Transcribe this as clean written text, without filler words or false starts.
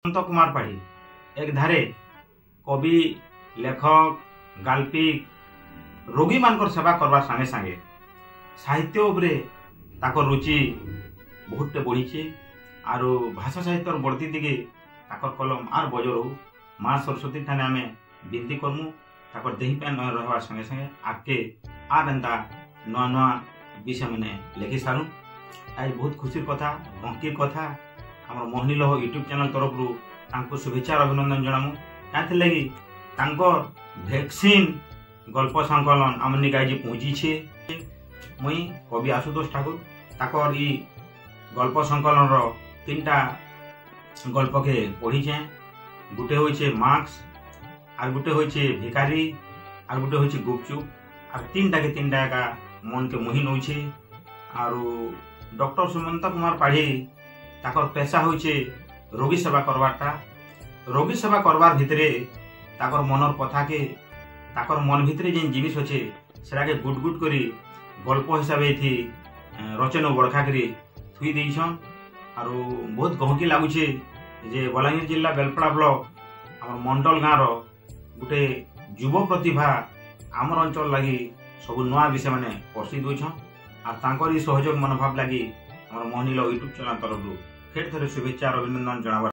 सुमंत कुमार पाढ़ी एक धारे कवि लेखक गाल्पिक रोगी मान सेवा करवा संगे संगे साहित्य उपरे ताकर रुचि बहुत बढ़ी आरु भाषा साहित्य बढ़ती दिखे ताकर कलम आर बज रहू माँ सरस्वती ठाने आम विनती करमु ताकर देही पे रहा संगे संगे आगे आर एंता नुआ नुआ विषय मैंने लिखि सारू। आज बहुत खुशी कथा गंकीर कथा आम मोहनी लह यूट्यूब चैनल तरफ रू शुभेच्छा अभिनंदन जनामु क्या वैक्सीन गल्प संकलन आम निकाय पहुंची छे मुई कवि आशुतोष ठाकुर ताकर ई गल्प संकलन रो तीनटा गल्प के पढ़ीचे गुटे होइछे मार्क्स आर गुटे होइछे भिखारी आर गुटे होइछे गुपचुप आर तीनटा का मन के मोही नौछे। आरु डॉक्टर सुमंत कुमार पाढ़ी ताकर पेशा होइछे रोगी सेवा करवाटा रोगी सेवा करवार भितरे ताकर मनर कथा के ताकर मन भितरे जेन जिनिस अच्छे सेटा के गुट गुट करी गल्प हिसाब से रचन बड़खा करी थुई देछन आरु बहुत गहकी लगुचे जे बलांगीर जिला बेलपड़ा ब्लॉक आम मंडल गाँव गोटे युव प्रतिभा आमर अंचल लगी सब नुआ विषय मैंने परसी दौन आर सहयोग मनोभाव लगी मोहनी यूट्यूब चैनल तरफ फिर थे शुभेच्छा अभिनंदन जनावर।